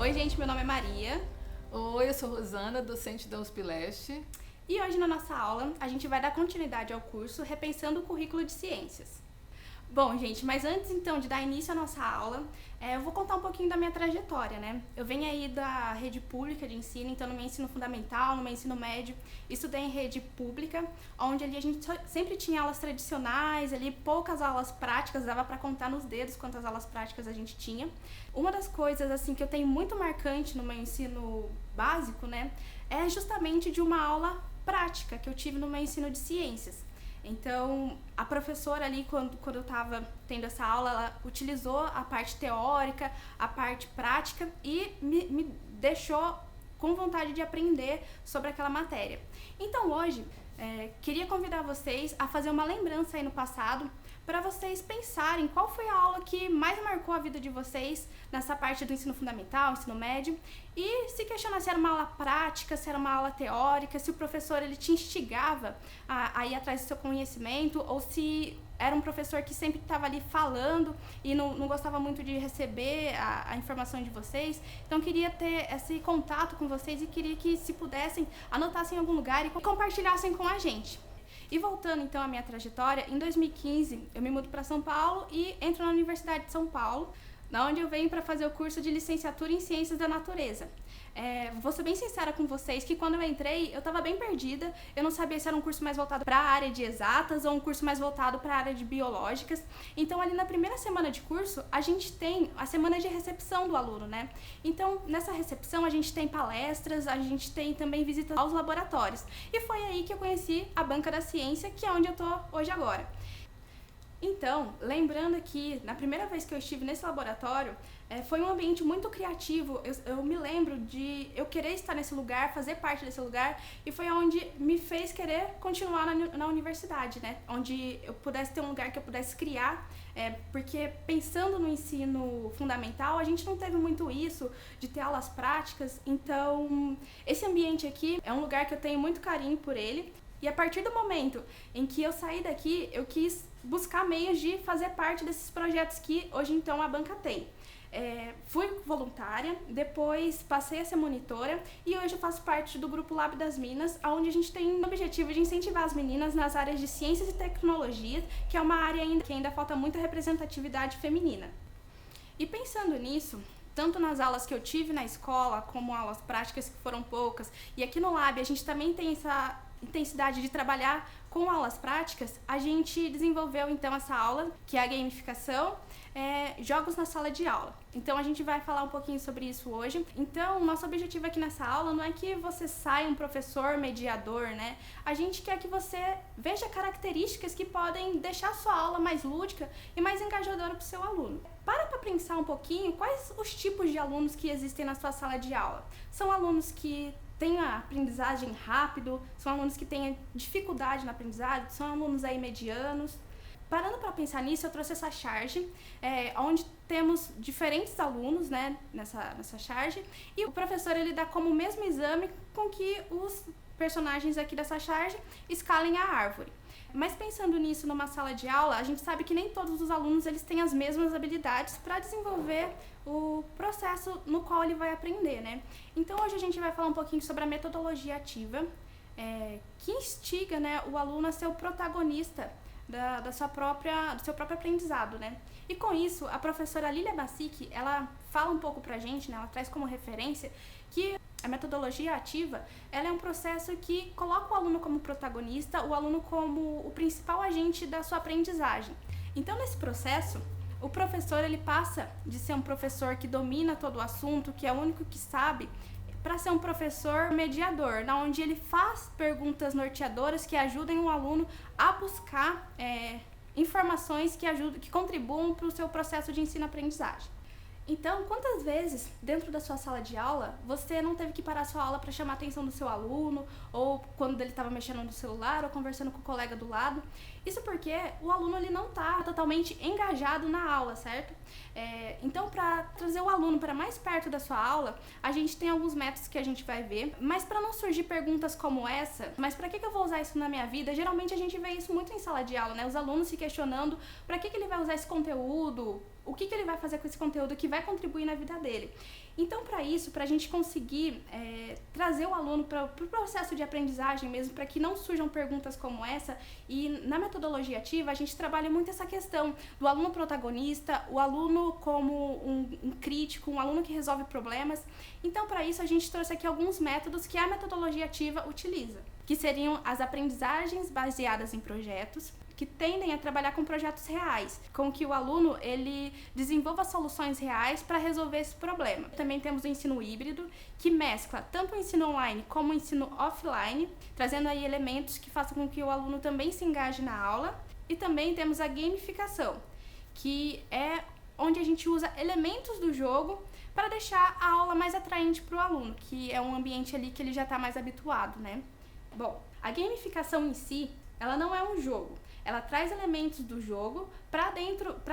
Oi, gente, meu nome é Maria. Oi, eu sou Rosana, docente da USP Leste. E hoje na nossa aula a gente vai dar continuidade ao curso Repensando o Currículo de Ciências. Bom, gente, mas antes então de dar início à nossa aula, eu vou contar um pouquinho da minha trajetória, né? Eu venho aí da rede pública de ensino, então no meu ensino fundamental, no meu ensino médio, estudei em rede pública, onde ali a gente sempre tinha aulas tradicionais, ali poucas aulas práticas, dava para contar nos dedos quantas aulas práticas a gente tinha. Uma das coisas assim que eu tenho muito marcante no meu ensino básico, né, é justamente de uma aula prática que eu tive no meu ensino de ciências. Então, a professora ali, quando eu estava tendo essa aula, ela utilizou a parte teórica, a parte prática e me deixou com vontade de aprender sobre aquela matéria. Então, hoje, queria convidar vocês a fazer uma lembrança aí no passado, para vocês pensarem qual foi a aula que mais marcou a vida de vocês nessa parte do ensino fundamental, ensino médio, e se questionar se era uma aula prática, se era uma aula teórica, se o professor ele te instigava a ir atrás do seu conhecimento, ou se era um professor que sempre estava ali falando e não gostava muito de receber a informação de vocês. Então, queria ter esse contato com vocês e queria que, se pudessem, anotassem em algum lugar e compartilhassem com a gente. E voltando então à minha trajetória, em 2015 eu me mudo para São Paulo e entro na Universidade de São Paulo, da onde eu venho para fazer o curso de licenciatura em Ciências da Natureza. Vou ser bem sincera com vocês que quando eu entrei, eu estava bem perdida, eu não sabia se era um curso mais voltado para a área de exatas ou um curso mais voltado para a área de biológicas. Então, ali na primeira semana de curso, a gente tem a semana de recepção do aluno, né? Então, nessa recepção, a gente tem palestras, a gente tem também visitas aos laboratórios. E foi aí que eu conheci a Banca da Ciência, que é onde eu tô hoje agora. Então, lembrando que na primeira vez que eu estive nesse laboratório, foi um ambiente muito criativo. Eu me lembro de eu querer estar nesse lugar, fazer parte desse lugar, e foi onde me fez querer continuar na universidade, né? Onde eu pudesse ter um lugar que eu pudesse criar, porque pensando no ensino fundamental, a gente não teve muito isso de ter aulas práticas. Então, esse ambiente aqui é um lugar que eu tenho muito carinho por ele. E a partir do momento em que eu saí daqui, eu quis buscar meios de fazer parte desses projetos que hoje então a banca tem. Fui voluntária, depois passei a ser monitora e hoje eu faço parte do Grupo Lab das Minas, onde a gente tem o objetivo de incentivar as meninas nas áreas de ciências e tecnologia, que é uma área que ainda falta muita representatividade feminina. E pensando nisso, tanto nas aulas que eu tive na escola, como aulas práticas que foram poucas, e aqui no Lab a gente também tem essa intensidade de trabalhar com aulas práticas, a gente desenvolveu então essa aula, que é a gamificação, jogos na sala de aula. Então a gente vai falar um pouquinho sobre isso hoje. Então, nosso objetivo aqui nessa aula não é que você saia um professor mediador, né? A gente quer que você veja características que podem deixar a sua aula mais lúdica e mais engajadora para o seu aluno. Para pensar um pouquinho quais os tipos de alunos que existem na sua sala de aula. São alunos que têm a aprendizagem rápido, são alunos que têm dificuldade na aprendizagem, são alunos aí medianos. Parando para pensar nisso, eu trouxe essa charge, onde temos diferentes alunos, né, nessa charge, e o professor ele dá como mesmo exame com que os personagens aqui dessa charge escalem a árvore. Mas pensando nisso numa sala de aula, a gente sabe que nem todos os alunos eles têm as mesmas habilidades para desenvolver o processo no qual ele vai aprender, né? Então hoje a gente vai falar um pouquinho sobre a metodologia ativa, que instiga, né, o aluno a ser o protagonista do seu próprio aprendizado, né? E com isso, a professora Lilia Basic, ela fala um pouco pra gente, né? Ela traz como referência que a metodologia ativa, ela é um processo que coloca o aluno como protagonista, o aluno como o principal agente da sua aprendizagem. Então, nesse processo, o professor ele passa de ser um professor que domina todo o assunto, que é o único que sabe, para ser um professor mediador, onde ele faz perguntas norteadoras que ajudem o aluno a buscar informações que contribuam para o seu processo de ensino-aprendizagem. Então, quantas vezes dentro da sua sala de aula você não teve que parar a sua aula para chamar a atenção do seu aluno, ou quando ele estava mexendo no celular ou conversando com o colega do lado? Isso porque o aluno ele não está totalmente engajado na aula, certo? Então, para trazer o aluno para mais perto da sua aula, a gente tem alguns métodos que a gente vai ver, mas para não surgir perguntas como essa, mas para que eu vou usar isso na minha vida? Geralmente a gente vê isso muito em sala de aula, né? Os alunos se questionando para que ele vai usar esse conteúdo, o que ele vai fazer com esse conteúdo que vai contribuir na vida dele. Então, para isso, para a gente conseguir trazer o aluno para o processo de aprendizagem mesmo, para que não surjam perguntas como essa, e na metodologia ativa a gente trabalha muito essa questão do aluno protagonista, o aluno como um crítico, um aluno que resolve problemas. Então, para isso, a gente trouxe aqui alguns métodos que a metodologia ativa utiliza, que seriam as aprendizagens baseadas em projetos, que tendem a trabalhar com projetos reais, com que o aluno ele desenvolva soluções reais para resolver esse problema. Também temos o ensino híbrido, que mescla tanto o ensino online como o ensino offline, trazendo aí elementos que façam com que o aluno também se engaje na aula. E também temos a gamificação, que é onde a gente usa elementos do jogo para deixar a aula mais atraente para o aluno, que é um ambiente ali que ele já está mais habituado, né? Bom, a gamificação em si, ela não é um jogo. Ela traz elementos do jogo para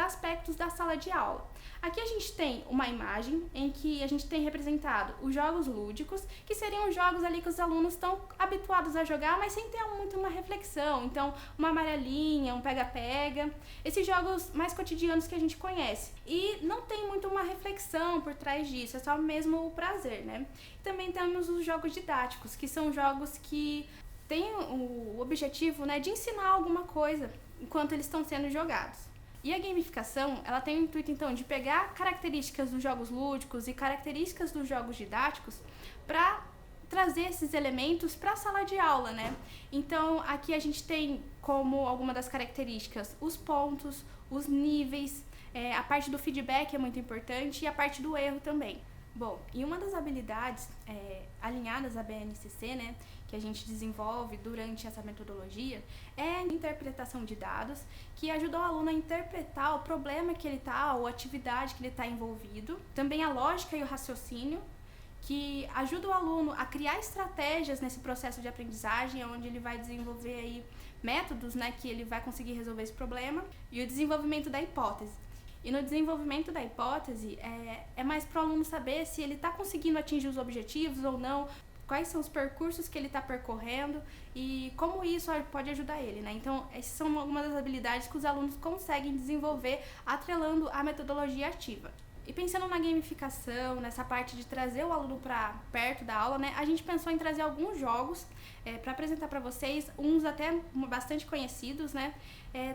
aspectos da sala de aula. Aqui a gente tem uma imagem em que a gente tem representado os jogos lúdicos, que seriam os jogos ali que os alunos estão habituados a jogar, mas sem ter muito uma reflexão. Então, uma amarelinha, um pega-pega, esses jogos mais cotidianos que a gente conhece. E não tem muito uma reflexão por trás disso, é só mesmo o prazer, né? Também temos os jogos didáticos, que são jogos que tem o objetivo, né, de ensinar alguma coisa enquanto eles estão sendo jogados. E a gamificação, ela tem o intuito, então, de pegar características dos jogos lúdicos e características dos jogos didáticos para trazer esses elementos para a sala de aula, né? Então, aqui a gente tem como alguma das características os pontos, os níveis, a parte do feedback é muito importante e a parte do erro também. Bom, e uma das habilidades alinhadas à BNCC, né, que a gente desenvolve durante essa metodologia é a interpretação de dados, que ajuda o aluno a interpretar o problema que ele está ou a atividade que ele está envolvido. Também a lógica e o raciocínio, que ajuda o aluno a criar estratégias nesse processo de aprendizagem, onde ele vai desenvolver aí métodos, né, que ele vai conseguir resolver esse problema. E o desenvolvimento da hipótese. E no desenvolvimento da hipótese, é mais para o aluno saber se ele está conseguindo atingir os objetivos ou não, quais são os percursos que ele está percorrendo e como isso pode ajudar ele, né? Então, essas são algumas das habilidades que os alunos conseguem desenvolver atrelando a metodologia ativa. E pensando na gamificação, nessa parte de trazer o aluno para perto da aula, né, a gente pensou em trazer alguns jogos para apresentar para vocês, uns até bastante conhecidos, né?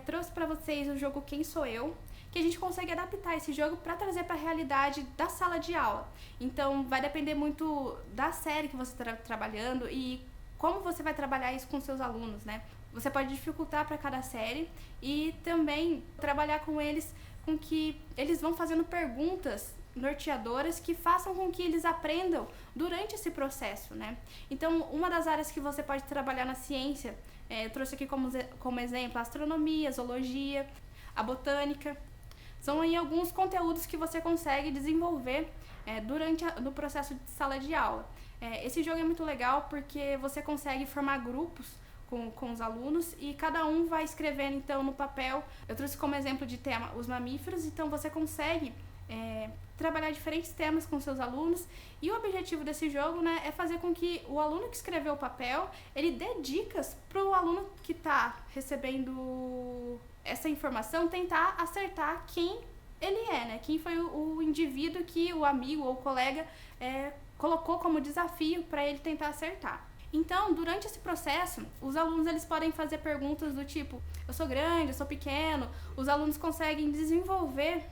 Trouxe para vocês o jogo Quem Sou Eu, que a gente consegue adaptar esse jogo para trazer para a realidade da sala de aula. Então, vai depender muito da série que você está trabalhando e como você vai trabalhar isso com seus alunos, né? Você pode dificultar para cada série e também trabalhar com eles, com que eles vão fazendo perguntas norteadoras que façam com que eles aprendam durante esse processo, né? Então, uma das áreas que você pode trabalhar na ciência, eu trouxe aqui como exemplo a astronomia, a zoologia, a botânica. São aí alguns conteúdos que você consegue desenvolver no processo de sala de aula. Esse jogo é muito legal porque você consegue formar grupos com os alunos e cada um vai escrevendo então no papel. Eu trouxe como exemplo de tema os mamíferos, então você consegue trabalhar diferentes temas com seus alunos e o objetivo desse jogo, né, é fazer com que o aluno que escreveu o papel, ele dê dicas para o aluno que está recebendo essa informação tentar acertar quem ele é, né? Quem foi o indivíduo que o amigo ou o colega colocou como desafio para ele tentar acertar. Então, durante esse processo, os alunos eles podem fazer perguntas do tipo, eu sou grande, eu sou pequeno. Os alunos conseguem desenvolver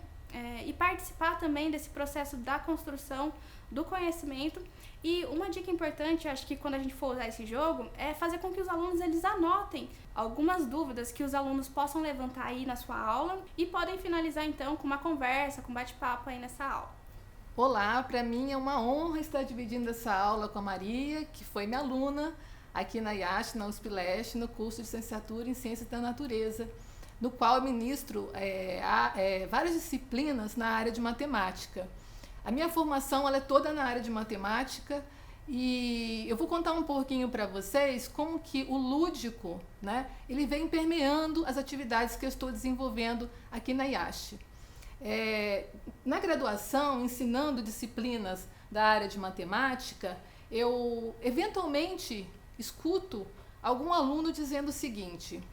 e participar também desse processo da construção do conhecimento. E uma dica importante, acho que quando a gente for usar esse jogo, é fazer com que os alunos eles anotem algumas dúvidas que os alunos possam levantar aí na sua aula e podem finalizar então com uma conversa, com bate-papo aí nessa aula. Olá, para mim é uma honra estar dividindo essa aula com a Maria, que foi minha aluna aqui na IASH, na USP Leste, no curso de licenciatura em Ciências da Natureza, no qual eu ministro várias disciplinas na área de matemática. A minha formação ela é toda na área de matemática e eu vou contar um pouquinho para vocês como que o lúdico, né, ele vem permeando as atividades que eu estou desenvolvendo aqui na IASH. Na graduação, ensinando disciplinas da área de matemática, eu eventualmente escuto algum aluno dizendo o seguinte: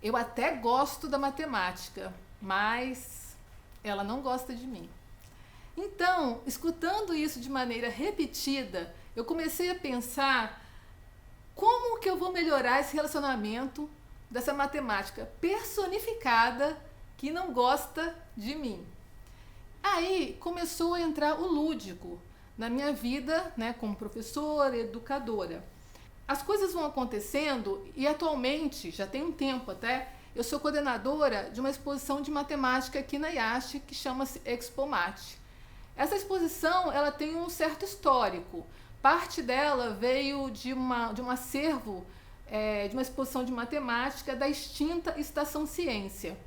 eu até gosto da matemática, mas ela não gosta de mim. Então, escutando isso de maneira repetida, eu comecei a pensar como que eu vou melhorar esse relacionamento dessa matemática personificada que não gosta de mim. Aí começou a entrar o lúdico na minha vida, né, como professora, educadora. As coisas vão acontecendo e atualmente, já tem um tempo até, eu sou coordenadora de uma exposição de matemática aqui na IASH que chama-se Expomat. Essa exposição ela tem um certo histórico. Parte dela veio de um acervo de uma exposição de matemática da extinta Estação Ciência.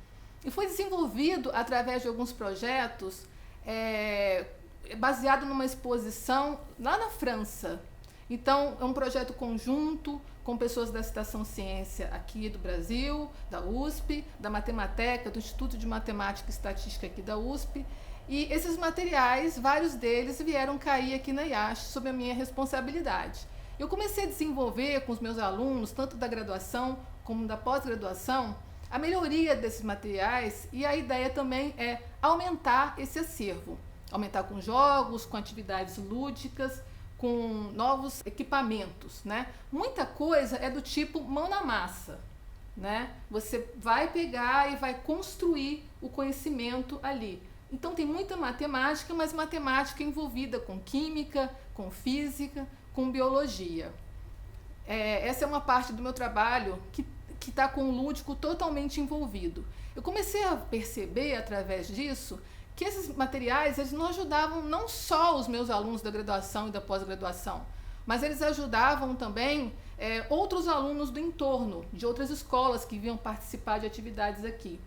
E foi desenvolvido através de alguns projetos baseado numa exposição lá na França. Então, é um projeto conjunto com pessoas da Estação Ciência aqui do Brasil, da USP, da Matemateca, do Instituto de Matemática e Estatística aqui da USP. E esses materiais, vários deles, vieram cair aqui na IASH sob a minha responsabilidade. Eu comecei a desenvolver com os meus alunos, tanto da graduação como da pós-graduação, a melhoria desses materiais, e a ideia também é aumentar esse acervo. Aumentar com jogos, com atividades lúdicas, com novos equipamentos, né? Muita coisa é do tipo mão na massa, né? Você vai pegar e vai construir o conhecimento ali. Então tem muita matemática, mas matemática envolvida com química, com física, com biologia. Essa é uma parte do meu trabalho que está com o lúdico totalmente envolvido. Eu comecei a perceber, através disso, que esses materiais eles não ajudavam não só os meus alunos da graduação e da pós-graduação, mas eles ajudavam também outros alunos do entorno, de outras escolas que vinham participar de atividades aqui.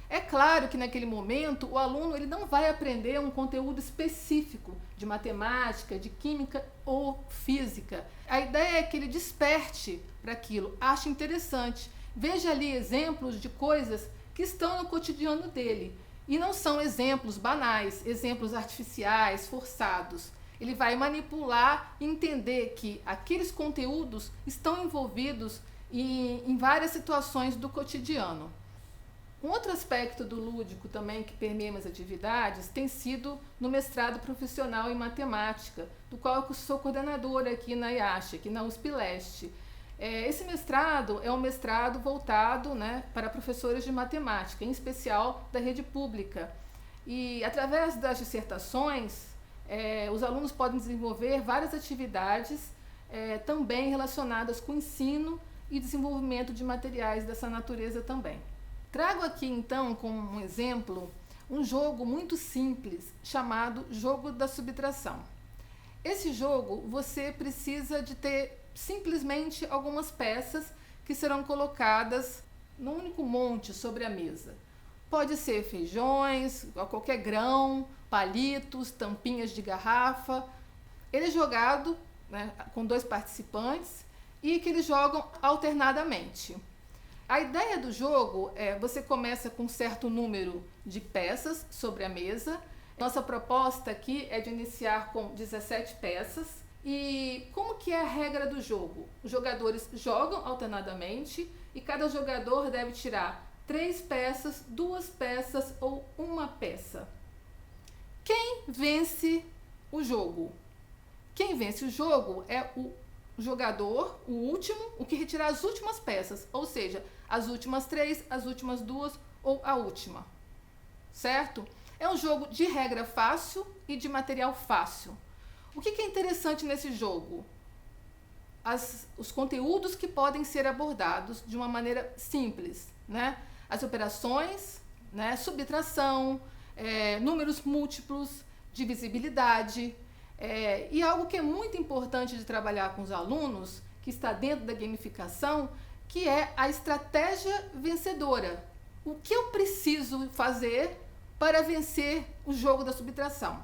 É claro que naquele momento o aluno ele não vai aprender um conteúdo específico de matemática, de química ou física. A ideia é que ele desperte para aquilo, ache interessante, veja ali exemplos de coisas que estão no cotidiano dele. E não são exemplos banais, exemplos artificiais, forçados. Ele vai manipular e entender que aqueles conteúdos estão envolvidos em várias situações do cotidiano. Um outro aspecto do lúdico também que permeia as atividades tem sido no mestrado profissional em matemática, do qual eu sou coordenadora aqui na IASH, aqui na USP Leste. Esse mestrado é um mestrado voltado, né, para professores de matemática, em especial da rede pública. E através das dissertações, os alunos podem desenvolver várias atividades também relacionadas com ensino e desenvolvimento de materiais dessa natureza também. Trago aqui então como um exemplo um jogo muito simples chamado jogo da subtração. Esse jogo você precisa de ter simplesmente algumas peças que serão colocadas num único monte sobre a mesa. Pode ser feijões, qualquer grão, palitos, tampinhas de garrafa. Ele é jogado, né, com 2 participantes e que eles jogam alternadamente. A ideia do jogo é você começa com um certo número de peças sobre a mesa. Nossa proposta aqui é de iniciar com 17 peças. E como que é a regra do jogo? Os jogadores jogam alternadamente e cada jogador deve tirar 3 peças, 2 peças ou 1 peça. Quem vence o jogo? Quem vence o jogo é o jogador, o último, o que retirar as últimas peças, ou seja, as últimas 3, as últimas 2 ou a última. Certo? É um jogo de regra fácil e de material fácil. O que é interessante nesse jogo? Os conteúdos que podem ser abordados de uma maneira simples, né? As operações, né? Subtração, números múltiplos, divisibilidade. E algo que é muito importante de trabalhar com os alunos, que está dentro da gamificação, que é a estratégia vencedora. O que eu preciso fazer para vencer o jogo da subtração?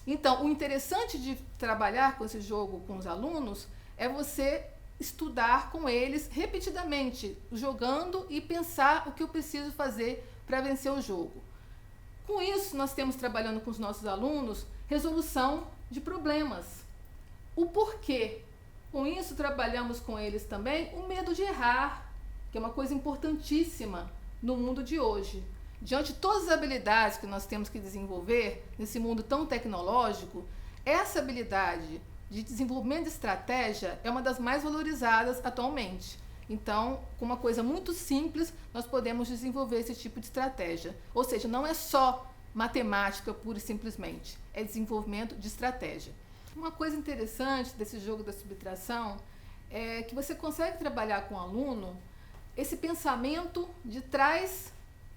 Então, o interessante de trabalhar com esse jogo com os alunos é você estudar com eles repetidamente, jogando e pensar o que eu preciso fazer para vencer o jogo. Com isso, nós temos trabalhando com os nossos alunos resolução de problemas. O porquê? Com isso, trabalhamos com eles também o medo de errar, que é uma coisa importantíssima no mundo de hoje. Diante de todas as habilidades que nós temos que desenvolver nesse mundo tão tecnológico, essa habilidade de desenvolvimento de estratégia é uma das mais valorizadas atualmente. Então, com uma coisa muito simples, nós podemos desenvolver esse tipo de estratégia. Ou seja, não é só matemática pura e simplesmente, é desenvolvimento de estratégia. Uma coisa interessante desse jogo da subtração é que você consegue trabalhar com o aluno esse pensamento de trás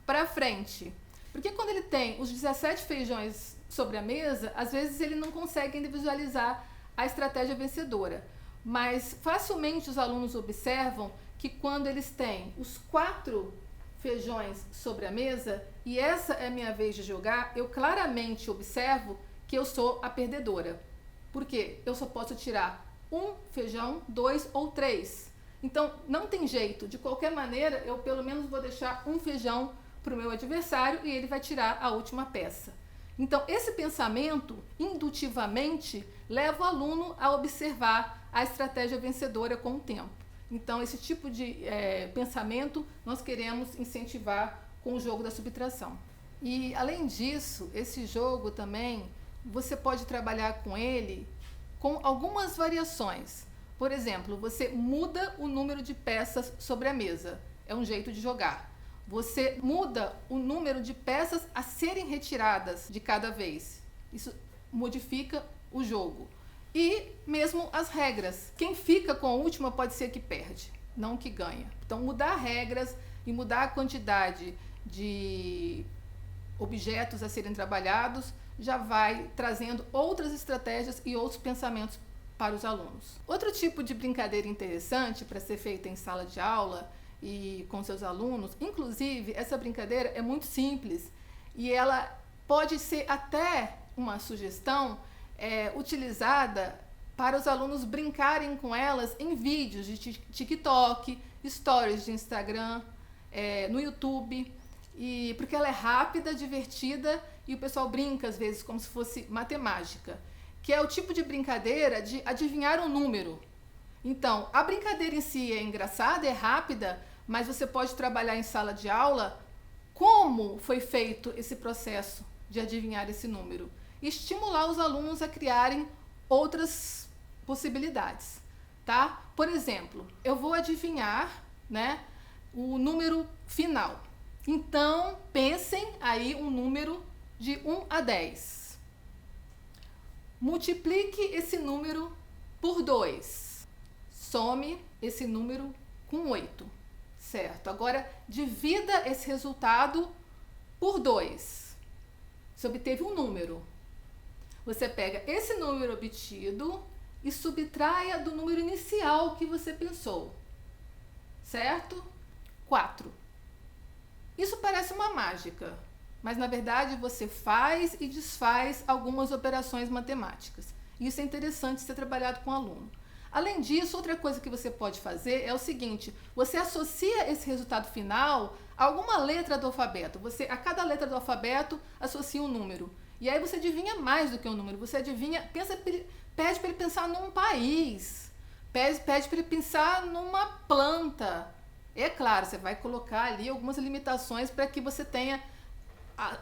para frente. Porque quando ele tem os 17 feijões sobre a mesa, às vezes ele não consegue ainda visualizar a estratégia vencedora. Mas facilmente os alunos observam que quando eles têm os 4 feijões sobre a mesa, e essa é a minha vez de jogar, eu claramente observo que eu sou a perdedora. Por quê? Eu só posso tirar um feijão, 2 ou 3. Então, não tem jeito. De qualquer maneira, eu pelo menos vou deixar um feijão para o meu adversário e ele vai tirar a última peça. Então, esse pensamento, indutivamente, leva o aluno a observar a estratégia vencedora com o tempo. Então, esse tipo de pensamento nós queremos incentivar com o jogo da subtração. E, além disso, esse jogo também, você pode trabalhar com ele com algumas variações. Por exemplo, você muda o número de peças sobre a mesa. É um jeito de jogar. Você muda o número de peças a serem retiradas de cada vez. Isso modifica o jogo. E mesmo as regras. Quem fica com a última pode ser que perde, não que ganha. Então, mudar regras e mudar a quantidade de objetos a serem trabalhados já vai trazendo outras estratégias e outros pensamentos para os alunos. Outro tipo de brincadeira interessante para ser feita em sala de aula e com seus alunos, inclusive essa brincadeira é muito simples e ela pode ser até uma sugestão utilizada para os alunos brincarem com elas em vídeos de TikTok, stories de Instagram, no YouTube, porque ela é rápida, divertida e o pessoal brinca às vezes como se fosse matemática, que é o tipo de brincadeira de adivinhar um número. Então, a brincadeira em si é engraçada, é rápida, mas você pode trabalhar em sala de aula como foi feito esse processo de adivinhar esse número e estimular os alunos a criarem outras possibilidades, tá? Por exemplo, eu vou adivinhar, né, o número final. Então, pensem aí um número de 1 a 10. Multiplique esse número por 2. Some esse número com 8. Certo? Agora, divida esse resultado por 2. Você obteve um número. Você pega esse número obtido e subtraia do número inicial que você pensou. Certo? 4. Isso parece uma mágica, mas na verdade você faz e desfaz algumas operações matemáticas. Isso é interessante ser trabalhado com o aluno. Além disso, outra coisa que você pode fazer é o seguinte: você associa esse resultado final a alguma letra do alfabeto. Você, a cada letra do alfabeto, associa um número. E aí você adivinha mais do que um número. Você adivinha, pede para ele pensar num país, pede para ele pensar numa planta. É claro, você vai colocar ali algumas limitações para que você tenha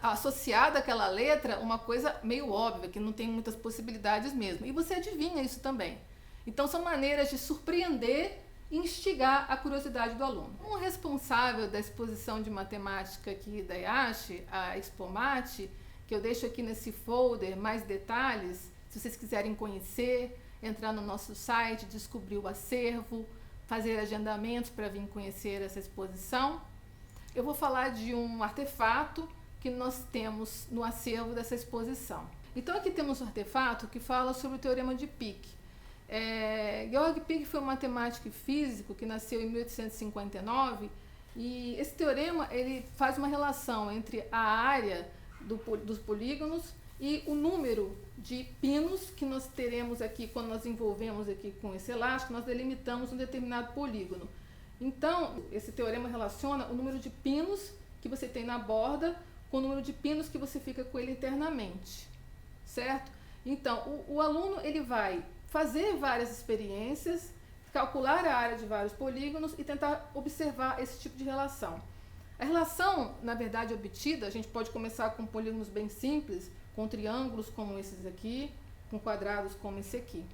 associado àquela letra uma coisa meio óbvia, que não tem muitas possibilidades mesmo. E você adivinha isso também. Então, são maneiras de surpreender e instigar a curiosidade do aluno. Um responsável da exposição de matemática aqui da IASH, a Expomate, que eu deixo aqui nesse folder mais detalhes, se vocês quiserem conhecer, entrar no nosso site, descobrir o acervo, fazer agendamentos para vir conhecer essa exposição. Eu vou falar de um artefato que nós temos no acervo dessa exposição. Então, aqui temos um artefato que fala sobre o Teorema de Peake. Georg Peake foi um matemático e físico que nasceu em 1859 e esse teorema ele faz uma relação entre a área dos polígonos e o número de pinos que nós teremos aqui quando nós envolvemos aqui com esse elástico, nós delimitamos um determinado polígono. Então, esse teorema relaciona o número de pinos que você tem na borda com o número de pinos que você fica com ele internamente, certo? Então, o aluno ele vai fazer várias experiências, calcular a área de vários polígonos e tentar observar esse tipo de relação. A relação, na verdade, obtida, a gente pode começar com polígonos bem simples, com triângulos como esses aqui, com quadrados como esse aqui.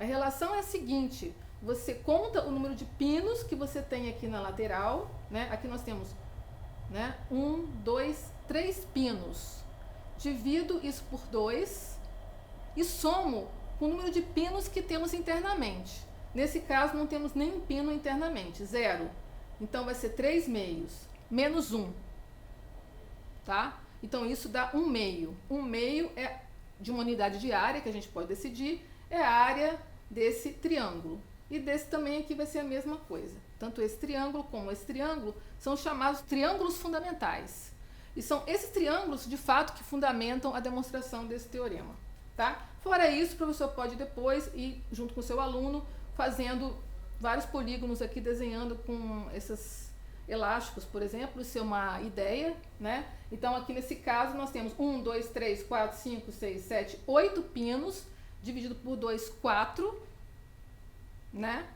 A relação é a seguinte: você conta o número de pinos que você tem aqui na lateral, né? Aqui nós temos, né, 1, 2, 3 pinos. Divido isso por 2 e somo o número de pinos que temos internamente. Nesse caso, não temos nenhum pino internamente, 0. Então, vai ser 3 meios, menos 1. Tá? Então, isso dá 1 meio. 1 meio é de uma unidade de área, que a gente pode decidir, é a área desse triângulo. E desse também aqui vai ser a mesma coisa. Tanto esse triângulo como esse triângulo são chamados triângulos fundamentais. E são esses triângulos, de fato, que fundamentam a demonstração desse teorema. Tá? Fora isso, o professor pode depois ir junto com o seu aluno, fazendo vários polígonos aqui, desenhando com esses elásticos, por exemplo. Isso é uma ideia, né? Então, aqui nesse caso, nós temos 1, 2, 3, 4, 5, 6, 7, 8 pinos, dividido por 2, 4, né?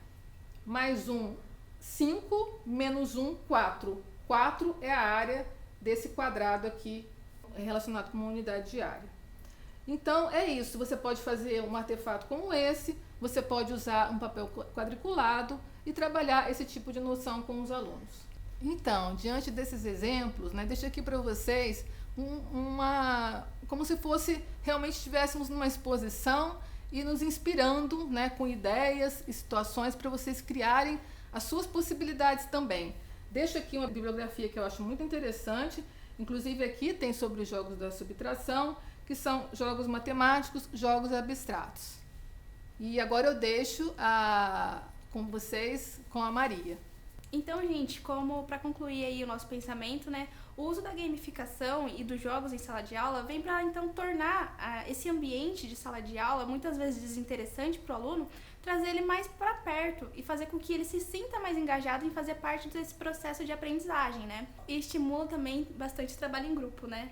Mais 1, 5, menos 1, 4. 4 é a área desse quadrado aqui, relacionado com uma unidade de área. Então, é isso. Você pode fazer um artefato como esse, você pode usar um papel quadriculado e trabalhar esse tipo de noção com os alunos. Então, diante desses exemplos, né, deixo aqui para vocês como se fosse, realmente estivéssemos numa exposição e nos inspirando, né, com ideias e situações para vocês criarem as suas possibilidades também. Deixo aqui uma bibliografia que eu acho muito interessante, inclusive aqui tem sobre os jogos da subtração, que são jogos matemáticos, jogos abstratos. E agora eu deixo com vocês, com a Maria. Então, gente, como para concluir aí o nosso pensamento, né, o uso da gamificação e dos jogos em sala de aula vem para então tornar esse ambiente de sala de aula muitas vezes desinteressante para o aluno, trazer ele mais para perto e fazer com que ele se sinta mais engajado em fazer parte desse processo de aprendizagem, né? E estimula também bastante o trabalho em grupo, né?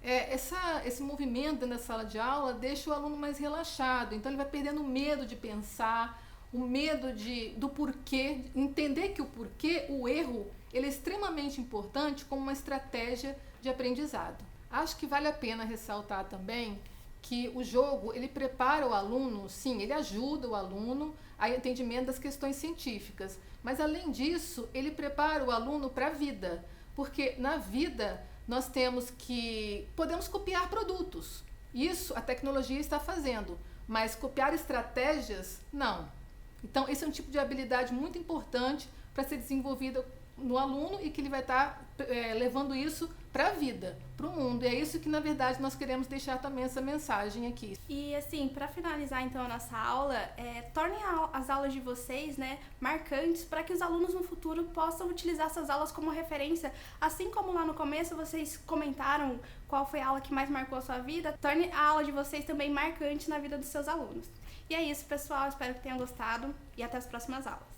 Esse movimento dentro da sala de aula deixa o aluno mais relaxado, então ele vai perdendo o medo de pensar, o medo do porquê, entender que o porquê, o erro, ele é extremamente importante como uma estratégia de aprendizado. Acho que vale a pena ressaltar também que o jogo, ele prepara o aluno, sim, ele ajuda o aluno a entendimento das questões científicas, mas além disso, ele prepara o aluno para a vida, porque na vida nós podemos copiar produtos, isso a tecnologia está fazendo, mas copiar estratégias, não. Então, esse é um tipo de habilidade muito importante para ser desenvolvida no aluno e que ele vai estar levando isso para a vida, para o mundo. E é isso que, na verdade, nós queremos deixar também essa mensagem aqui. E, assim, para finalizar, então, a nossa aula, tornem as aulas de vocês, né, marcantes para que os alunos no futuro possam utilizar essas aulas como referência. Assim como lá no começo vocês comentaram qual foi a aula que mais marcou a sua vida, torne a aula de vocês também marcante na vida dos seus alunos. E é isso, pessoal. Espero que tenham gostado e até as próximas aulas.